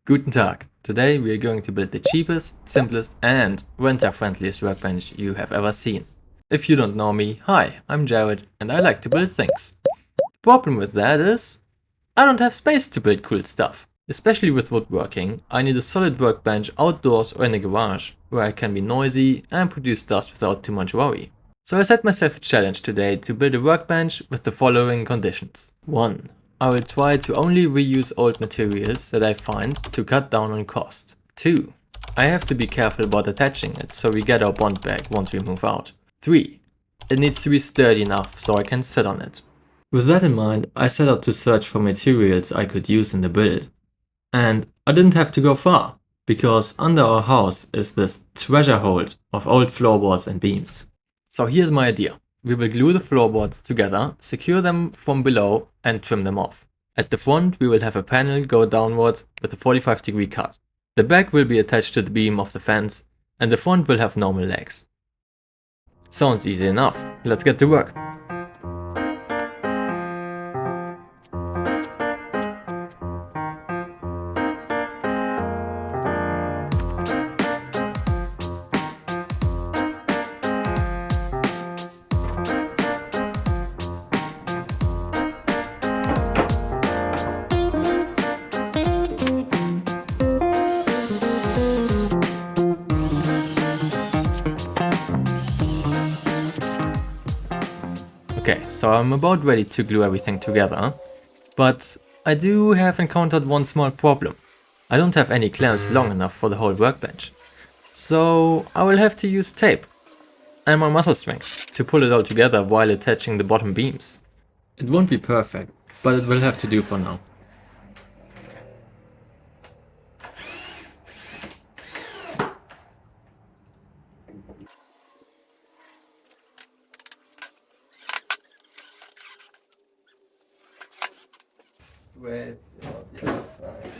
Guten Tag! Today we are going to build the cheapest, simplest and renter-friendliest workbench you have ever seen. If you don't know me, hi, I'm Jared and I like to build things. The problem with that is, I don't have space to build cool stuff. Especially with woodworking, I need a solid workbench outdoors or in a garage, where I can be noisy and produce dust without too much worry. So I set myself a challenge today to build a workbench with the following conditions. 1. I will try to only reuse old materials that I find to cut down on cost. 2. I have to be careful about attaching it so we get our bond back once we move out. 3. It needs to be sturdy enough so I can sit on it. With that in mind, I set out to search for materials I could use in the build. And I didn't have to go far, because under our house is this treasure hold of old floorboards and beams. So here's my idea. We will glue the floorboards together, secure them from below and trim them off. At the front we will have a panel go downward with a 45-degree cut. The back will be attached to the beam of the fence and the front will have normal legs. Sounds easy enough. Let's get to work. Okay, so I'm about ready to glue everything together, but I do have encountered one small problem. I don't have any clamps long enough for the whole workbench, so I will have to use tape and my muscle strength to pull it all together while attaching the bottom beams. It won't be perfect, but it will have to do for now. Wait, the other side.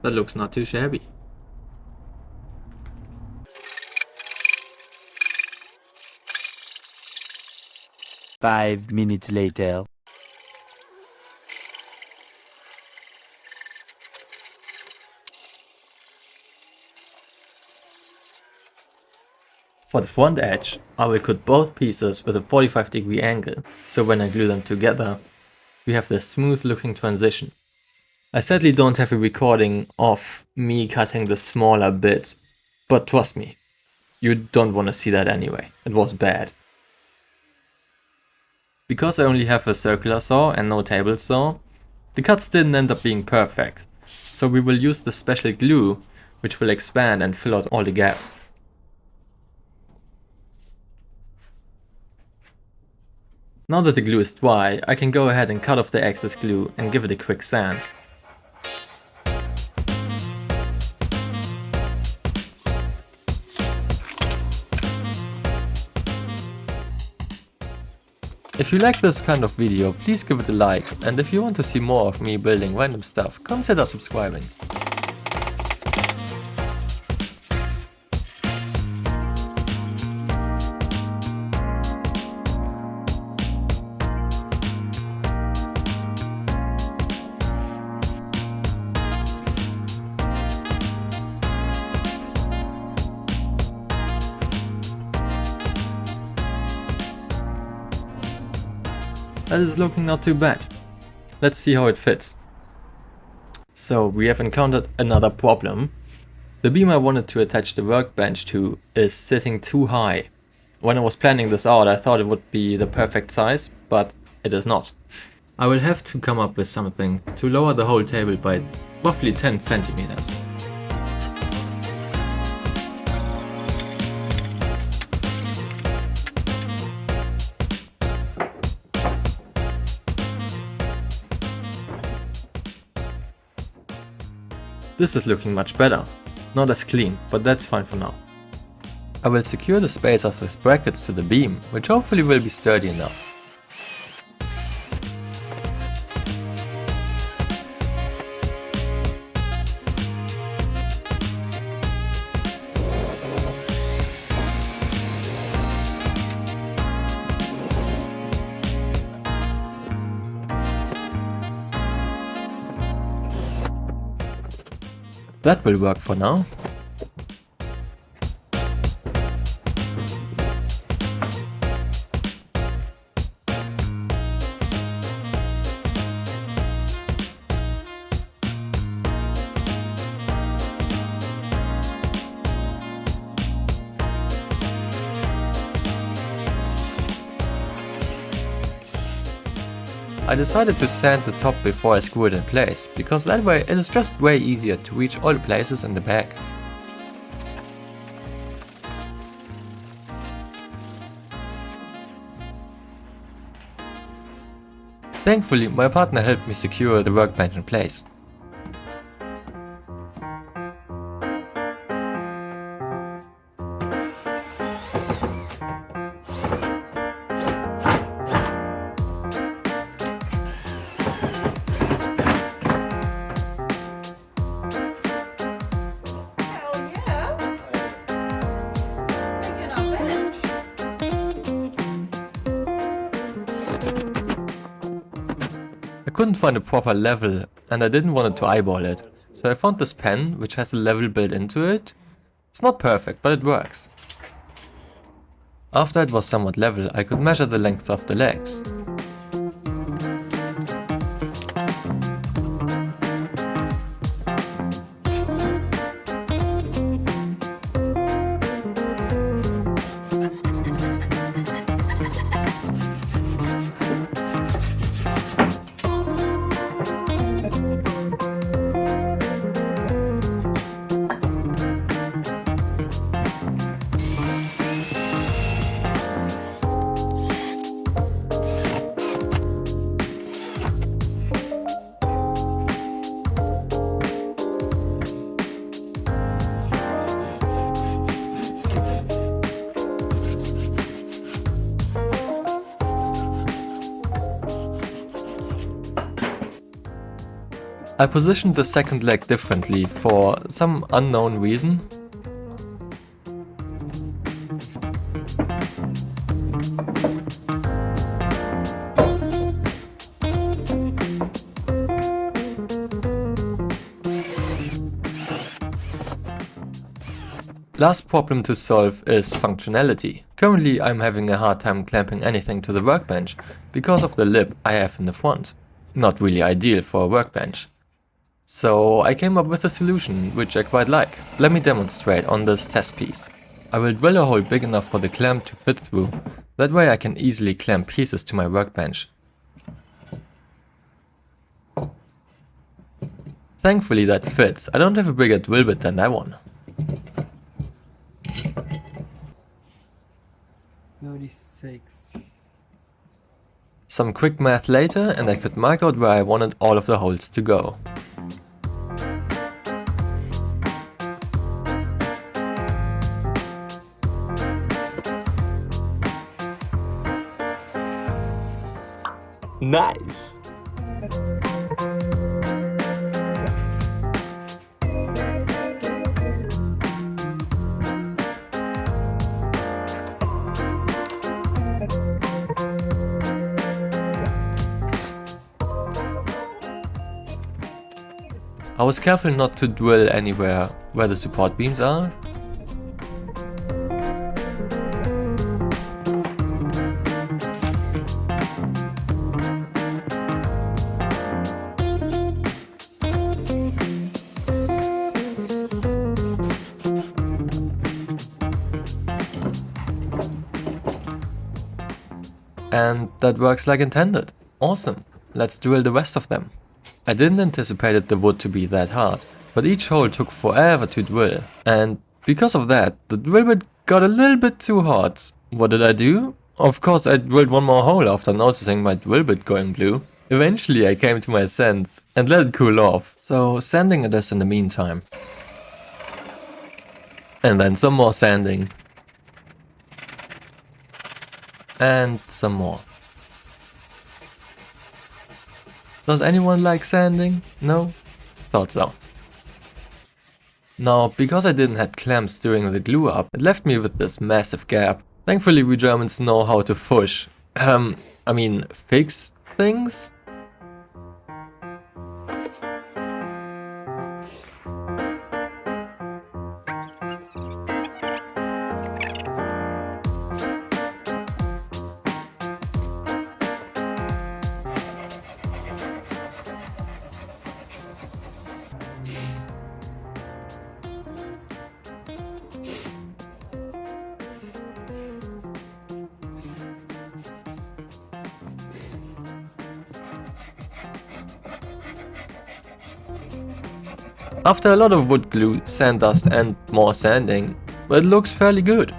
That looks not too shabby. Five minutes later. For the front edge, I will cut both pieces with a 45-degree angle, so when I glue them together, we have this smooth looking transition. I sadly don't have a recording of me cutting the smaller bit, but trust me, you don't want to see that anyway, it was bad. Because I only have a circular saw and no table saw, the cuts didn't end up being perfect, so we will use the special glue, which will expand and fill out all the gaps. Now that the glue is dry, I can go ahead and cut off the excess glue and give it a quick sand. If you like this kind of video, please give it a like, and if you want to see more of me building random stuff, consider subscribing. That is looking not too bad. Let's see how it fits. So we have encountered another problem. The beam I wanted to attach the workbench to is sitting too high. When I was planning this out, I thought it would be the perfect size, but it is not. I will have to come up with something to lower the whole table by roughly 10 centimeters. This is looking much better. Not as clean, but that's fine for now. I will secure the spacers with brackets to the beam, which hopefully will be sturdy enough. That will work for now. I decided to sand the top before I screw it in place, because that way it is just way easier to reach all the places in the back. Thankfully, my partner helped me secure the workbench in place. I couldn't find a proper level and I didn't want to eyeball it, so I found this pen which has a level built into it. It's not perfect, but it works. After it was somewhat level, I could measure the length of the legs. I positioned the second leg differently for some unknown reason. Last problem to solve is functionality. Currently I'm having a hard time clamping anything to the workbench because of the lip I have in the front. Not really ideal for a workbench. So I came up with a solution which I quite like. Let me demonstrate on this test piece. I will drill a hole big enough for the clamp to fit through. That way I can easily clamp pieces to my workbench. Thankfully that fits. I don't have a bigger drill bit than that one. 36. Some quick math later and I could mark out where I wanted all of the holes to go. Nice! I was careful not to drill anywhere where the support beams are. And that works like intended. Awesome. Let's drill the rest of them. I didn't anticipate the wood to be that hard, but each hole took forever to drill, and because of that, the drill bit got a little bit too hot. What did I do? Of course I drilled one more hole after noticing my drill bit going blue. Eventually I came to my sense and let it cool off, so sanding it is in the meantime. And then some more sanding. And some more. Does anyone like sanding? No? Thought so. Now, because I didn't have clamps during the glue up, it left me with this massive gap. Thankfully we Germans know how to fix things? After a lot of wood glue, sanddust and more sanding, it looks fairly good.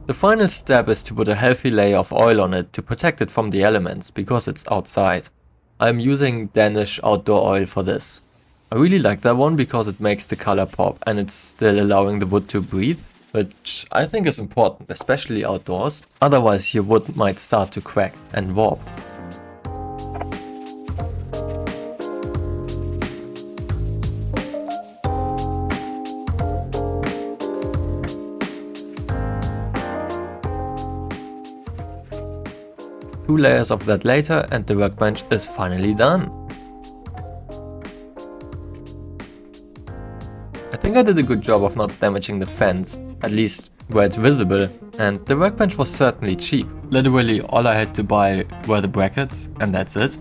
The final step is to put a healthy layer of oil on it to protect it from the elements because it's outside. I'm using Danish outdoor oil for this. I really like that one because it makes the color pop and it's still allowing the wood to breathe, which I think is important, especially outdoors. Otherwise your wood might start to crack and warp. Two layers of that later and the workbench is finally done. I think I did a good job of not damaging the fence, at least where it's visible, and the workbench was certainly cheap. Literally all I had to buy were the brackets and that's it.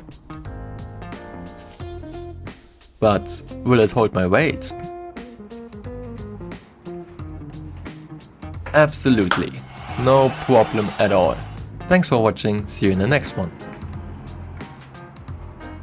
But will it hold my weight? Absolutely, no problem at all. Thanks for watching, see you in the next one.